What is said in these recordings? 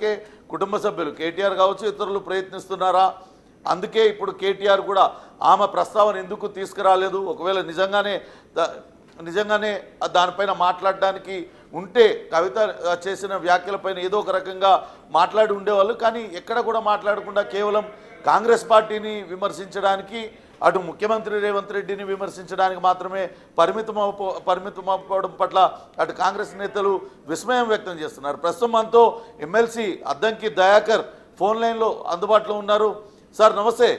చేయడానికే కుటుంబ సభ్యులు కేటీఆర్ కావచ్చు ఇతరులు ప్రయత్నిస్తున్నారా? అందుకే ఇప్పుడు కేటీఆర్ కూడా ఆమె ప్రస్తావన ఎందుకు తీసుకురాలేదు? ఒకవేళ నిజంగానే దానిపైన మాట్లాడడానికి ఉంటే కవిత చేసిన వ్యాఖ్యలపైన ఏదో ఒక రకంగా మాట్లాడి ఉండేవాళ్ళు. కానీ ఎక్కడ కూడా మాట్లాడకుండా కేవలం కాంగ్రెస్ పార్టీని విమర్శించడానికి, అటు ముఖ్యమంత్రి రేవంత్ రెడ్డిని విమర్శించడానికి మాత్రమే పరిమితమవడం పట్ల అటు కాంగ్రెస్ నేతలు విస్మయం వ్యక్తం చేస్తున్నారు. ప్రస్తుతం మనతో ఎమ్మెల్సీ అద్దంకి దయాకర్ ఫోన్ లైన్లో అందుబాటులో ఉన్నారు. సార్ నమస్తే.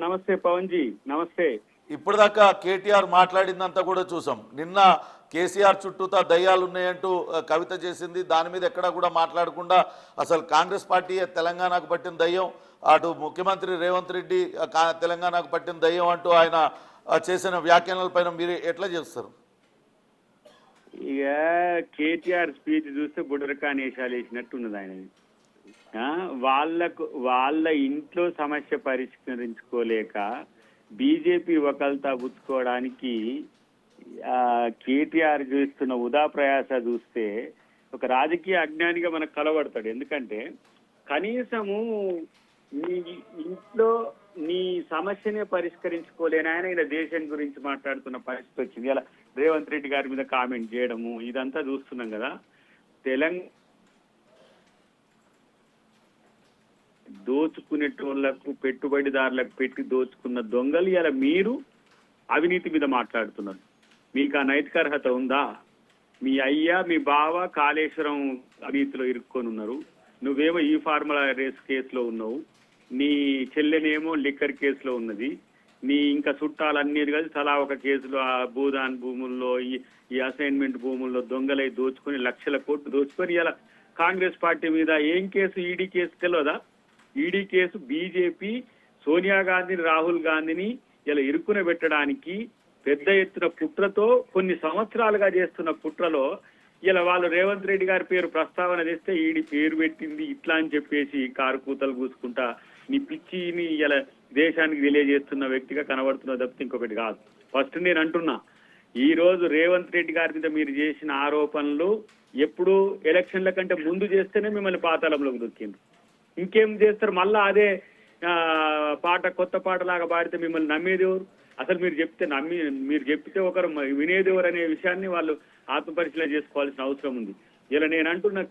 నమస్తే పవన్ జీ, నమస్తే. ఇప్పటిదాకా కేటీఆర్ మాట్లాడిందంతా కూడా చూసాం. నిన్న కేసీఆర్ చుట్టూతా దయ్యాలు ఉన్నాయంటూ కవిత చేసింది. దాని మీద ఎక్కడా కూడా మాట్లాడకుండా అసలు కాంగ్రెస్ పార్టీ తెలంగాణకు పట్టిన దయ్యం, అటు ముఖ్యమంత్రి రేవంత్ రెడ్డి తెలంగాణకు పట్టిన దయ్యం అంటూ ఆయన చేసిన వ్యాఖ్యానాలపైన మీరు ఎట్లా చేస్తారు? ఇక కేటీఆర్ స్పీచ్ చూస్తే బుడరకాని వేషాలు వేసినట్టున్నది ఆయనది. వాళ్ళ ఇంట్లో సమస్య పరిష్కరించుకోలేక బీజేపీ వకల్తా పుచ్చుకోవడానికి కేటీఆర్ చేస్తున్న ఉదా ప్రయాస చూస్తే ఒక రాజకీయ అజ్ఞానిగా మనకు కలబడతాడు. ఎందుకంటే కనీసము నీ ఇంట్లో నీ సమస్యనే పరిష్కరించుకోలేని ఆయన దేశం గురించి మాట్లాడుతున్న పరిస్థితి వచ్చింది. ఇలా రేవంత్ రెడ్డి గారి మీద కామెంట్ చేయడము ఇదంతా చూస్తున్నాం కదా. తెలంగాణ దోచుకునేటోళ్లకు పెట్టుబడిదారులకు పెట్టి దోచుకున్న దొంగలు ఇలా మీరు అవినీతి మీద మాట్లాడుతున్నారు. మీకు ఆ నైతిక అర్హత ఉందా? మీ అయ్యా మీ బావ కాళేశ్వరం అవినీతిలో ఇరుక్కొని ఉన్నారు. నువ్వేమో ఈ ఫార్ములా రేస్ కేసులో ఉన్నావు. నీ చెల్లెనేమో లిక్కర్ కేసులో ఉన్నది. నీ ఇంకా చుట్టాలన్నీ కలిసి తలా ఒక కేసులో ఆ భూదాన్ భూముల్లో ఈ అసైన్మెంట్ భూముల్లో దొంగలై దోచుకొని లక్షల కోట్లు దోచుకొని ఇలా కాంగ్రెస్ పార్టీ మీద ఏం కేసు? ఈడీ కేసు తెలియదా? ఈడీ కేసు బీజేపీ సోనియా గాంధీని రాహుల్ గాంధీని ఇలా ఇరుక్కున పెట్టడానికి పెద్ద ఎత్తున కుట్రతో కొన్ని సంవత్సరాలుగా చేస్తున్న కుట్రలో ఇలా వాళ్ళు రేవంత్ రెడ్డి గారి పేరు ప్రస్తావన చేస్తే ఈడీ పేరు పెట్టింది ఇట్లా అని చెప్పేసి కారు కూతలు కూసుకుంటా నీ పిచ్చిని ఇలా దేశానికి తెలియజేస్తున్న వ్యక్తిగా కనబడుతున్న తప్పితే ఇంకొకటి కాదు. ఫస్ట్ నేను అంటున్నా, ఈ రోజు రేవంత్ రెడ్డి గారి మీద మీరు చేసిన ఆరోపణలు ఎప్పుడు ఎలక్షన్ల కంటే ముందు చేస్తేనే మిమ్మల్ని పాతాళంలోకి దొక్కింది. ఇంకేం చేస్తారు? మళ్ళా అదే కొత్త పాటలాగా పాడితే మిమ్మల్ని నమ్మేది ఎవరు? అసలు మీరు చెప్తే ఒకరు వినేది ఎవరు అనే విషయాన్ని వాళ్ళు ఆత్మపరిశీలన చేసుకోవాల్సిన అవసరం ఉంది. ఇలా నేను అంటున్న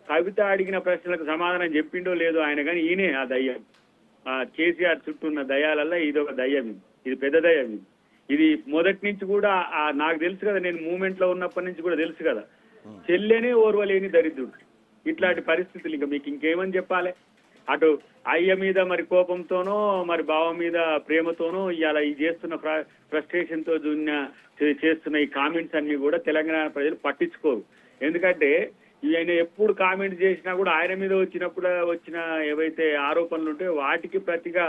కవిత అడిగిన ప్రశ్నలకు సమాధానం చెప్పిండో లేదో ఆయన, కానీ ఈయనే ఆ దయ్యం. కేసీఆర్ చుట్టూ ఉన్న దయ్యాలల్లో ఇది ఒక దయ్యం. ఇది పెద్ద దయ్యం. ఇది మొదటి నుంచి కూడా నాకు తెలుసు కదా, నేను మూమెంట్ లో ఉన్నప్పటి నుంచి కూడా తెలుసు కదా, చెల్లెనే ఓర్వలేని దరిద్రుడు. ఇట్లాంటి పరిస్థితులు ఇంకా మీకు ఇంకేమని చెప్పాలి? అటు అయ్య మీద మరి కోపంతోనో మరి బావ మీద ప్రేమతోనో ఇలా ఈ చేస్తున్న ఫ్రస్ట్రేషన్ తో చేస్తున్న ఈ కామెంట్స్ అన్ని కూడా తెలంగాణ ప్రజలు పట్టించుకోరు. ఎందుకంటే ఆయన ఎప్పుడు కామెంట్ చేసినా కూడా ఆయన మీద వచ్చిన ఏవైతే ఆరోపణలు ఉంటాయో వాటికి ప్రతిగా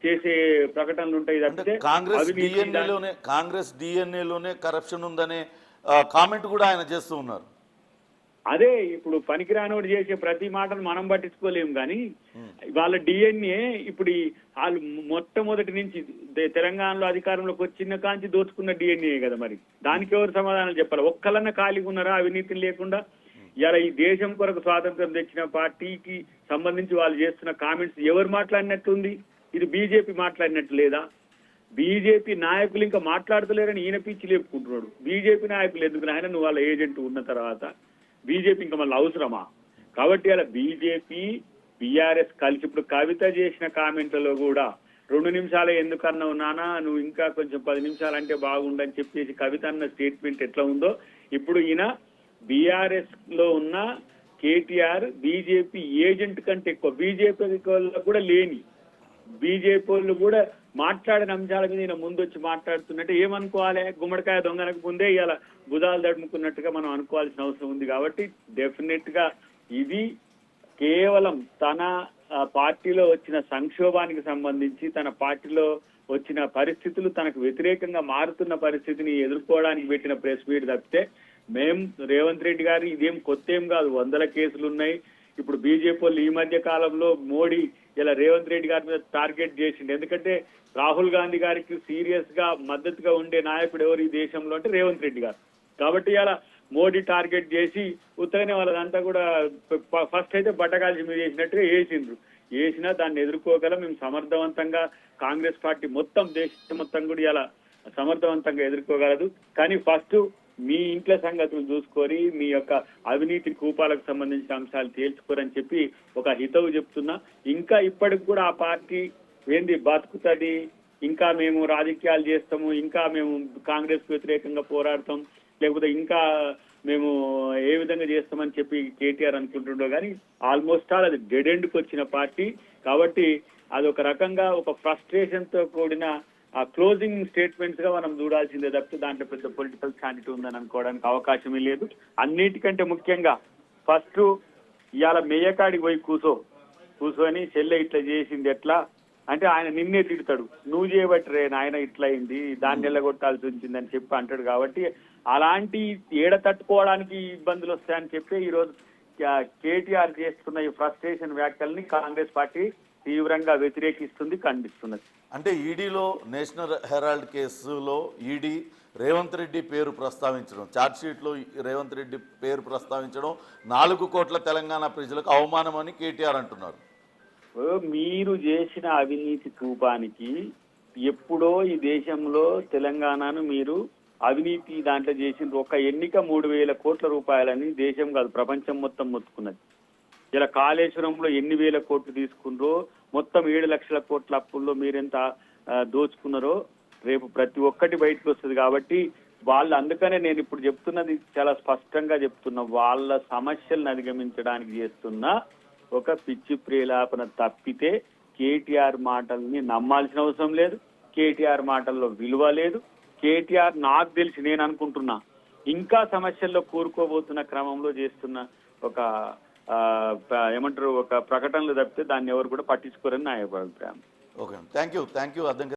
చేసే ప్రకటనలు ఉంటాయి తప్పితే కాంగ్రెస్ డిఎన్ఏలోనే కరప్షన్ ఉందనే కామెంట్ కూడా ఆయన చేస్తూ ఉన్నారు. అదే ఇప్పుడు పనికిరానోడు చేసే ప్రతి మాటను మనం పట్టించుకోలేము. కానీ వాళ్ళ డిఎన్ఏ ఇప్పుడు వాళ్ళు మొట్టమొదటి నుంచి తెలంగాణలో అధికారంలోకి వచ్చిన కాంచి దోచుకున్న డిఎన్ఏ కదా. మరి దానికి ఎవరు సమాధానం చెప్పాలి? ఒక్కలన్నా ఖాళీగా ఉన్నారా అవినీతి లేకుండా? ఇలా ఈ దేశం కొరకు స్వాతంత్రం తెచ్చిన పార్టీకి సంబంధించి వాళ్ళు చేస్తున్న కామెంట్స్ ఎవరు మాట్లాడినట్టుంది? ఇది బీజేపీ మాట్లాడినట్టు లేదా? బీజేపీ నాయకులు ఇంకా మాట్లాడతలేరని ఈయన పిచ్చి లేపుకుంటున్నాడు. బీజేపీ నాయకులు ఎందుకు ఆయన? నువ్వు వాళ్ళ ఏజెంట్ ఉన్న తర్వాత బీజేపీ ఇంకా మళ్ళీ అవసరమా? కాబట్టి అలా బీజేపీ బీఆర్ఎస్ కలిసి ఇప్పుడు కవిత చేసిన కామెంట్లలో కూడా 2 నిమిషాలు ఎందుకన్నావు నానా, నువ్వు ఇంకా కొంచెం 10 నిమిషాలు అంటే బాగుండని చెప్పేసి కవిత అన్న స్టేట్మెంట్ ఎట్లా ఉందో ఇప్పుడు ఈయన బీఆర్ఎస్ లో ఉన్న కేటీఆర్ బీజేపీ ఏజెంట్ కంటే ఎక్కువ బీజేపీ కూడా లేని బీజేపీ వాళ్ళు కూడా మాట్లాడిన అంశాల మీద ఈయన ముందొచ్చి మాట్లాడుతున్నట్టు ఏమనుకోవాలి? గుమ్మడికాయ దొంగనకు ముందే ఇలా భుజాలు దడుముకున్నట్టుగా మనం అనుకోవాల్సిన అవసరం ఉంది. కాబట్టి డెఫినెట్ గా ఇది కేవలం తన పార్టీలో వచ్చిన సంక్షోభానికి సంబంధించి, తన పార్టీలో వచ్చిన పరిస్థితులు తనకు వ్యతిరేకంగా మారుతున్న పరిస్థితిని ఎదుర్కోవడానికి పెట్టిన ప్రెస్ మీట్ తప్పితే రేవంత్ రెడ్డి గారు ఇదేం కొత్త ఏం కాదు. 100 కేసులు ఉన్నాయి. ఇప్పుడు బీజేపీ వాళ్ళు ఈ మధ్య కాలంలో మోడీ ఇలా రేవంత్ రెడ్డి గారి మీద టార్గెట్ చేసిండు. ఎందుకంటే రాహుల్ గాంధీ గారికి సీరియస్ గా మద్దతుగా ఉండే నాయకుడు ఎవరు ఈ దేశంలో అంటే రేవంత్ రెడ్డి గారు. కాబట్టి ఇలా మోడీ టార్గెట్ చేసి ఉత్తగానే వాళ్ళదంతా కూడా ఫస్ట్ అయితే బట్టకాల్చి మీరు చేసినట్టుగా వేసినా దాన్ని ఎదుర్కోగల మేము సమర్థవంతంగా కాంగ్రెస్ పార్టీ మొత్తం దేశం మొత్తం కూడా ఇలా సమర్థవంతంగా ఎదుర్కోగలదు. కానీ ఫస్ట్ మీ ఇంట్లో సంగతులు చూసుకొని మీ యొక్క అవినీతి కూపాలకు సంబంధించిన అంశాలు తేల్చుకోరని చెప్పి ఒక హితవు చెప్తున్నా. ఇంకా ఇప్పటికి కూడా ఆ పార్టీ ఏంది బతుకుతుంది, ఇంకా మేము రాజకీయాలు చేస్తాము, ఇంకా మేము కాంగ్రెస్ వ్యతిరేకంగా పోరాడతాం, లేకపోతే ఇంకా మేము ఏ విధంగా చేస్తామని చెప్పి కేటీఆర్ అనుకుంటుండో కానీ ఆల్మోస్ట్ ఆల్ అది డెడ్ ఎండ్కి వచ్చిన పార్టీ. కాబట్టి అది ఒక రకంగా ఒక ఫ్రస్ట్రేషన్ తో కూడిన ఆ క్లోజింగ్ స్టేట్మెంట్స్ గా మనం చూడాల్సిందే తప్పితే దాంట్లో పెద్ద పొలిటికల్ శాంటిటీ ఉందని అనుకోవడానికి అవకాశమే లేదు. అన్నిటికంటే ముఖ్యంగా ఫస్ట్ ఇవాళ మెయ్యకాడికి పోయి కూర్చొని చెల్లె ఇట్లా చేసింది ఎట్లా అంటే ఆయన నిన్నే తిడతాడు, నువ్వు చేయబట్టి నాయన ఇట్లా అయింది, దాన్ని ఎల్లగొట్టాల్సి వచ్చిందని చెప్పి అంటాడు. కాబట్టి అలాంటి ఏడ తట్టుకోవడానికి ఇబ్బందులు వస్తాయని చెప్పి ఈరోజు కేటీఆర్ చేస్తున్న ఈ ఫ్రస్ట్రేషన్ వ్యాఖ్యల్ని కాంగ్రెస్ పార్టీ తీవ్రంగా వ్యతిరేకిస్తుంది, ఖండిస్తున్నది. అంటే ఈడీలో నేషనల్ హెరాల్డ్ కేసులో ఈడీ రేవంత్ రెడ్డి పేరు ప్రస్తావించడం, ఛార్జ్షీట్లో రేవంత్ రెడ్డి పేరు ప్రస్తావించడం 4 కోట్ల తెలంగాణ ప్రజలకు అవమానం అని కేటీఆర్ అంటున్నారు. మీరు చేసిన అవినీతి కూపానికి ఎప్పుడో ఈ దేశంలో తెలంగాణను మీరు అవినీతి దాంట్లో చేసిన ఒక ఎన్నిక 3,000 కోట్ల రూపాయలని దేశం కాదు ప్రపంచం మొత్తం మొత్తుకున్నది. ఇలా కాళేశ్వరంలో ఎన్ని వేల కోట్లు తీసుకున్నారో, మొత్తం 7 లక్షల కోట్ల అప్పుల్లో మీరెంత దోచుకున్నారో రేపు ప్రతి ఒక్కటి బయటకు వస్తుంది. కాబట్టి వాళ్ళు అందుకనే నేను ఇప్పుడు చెప్తున్నది చాలా స్పష్టంగా చెప్తున్నా, వాళ్ళ సమస్యలను అధిగమించడానికి చేస్తున్న ఒక పిచ్చి ప్రేలాపన తప్పితే కేటీఆర్ మాటల్ని నమ్మాల్సిన అవసరం లేదు. కేటీఆర్ మాటల్లో విలువ లేదు. కేటీఆర్ నాకు తెలిసి నేను అనుకుంటున్నా ఇంకా సమస్యల్లో కూరుకోబోతున్న క్రమంలో చేస్తున్న ఒక ఏమంటారు ఒక ప్రకటనలు తప్పితే దాన్ని ఎవరు కూడా పట్టించుకోరని నా అభిప్రాయం. ఓకే, థ్యాంక్ యూ అర్థం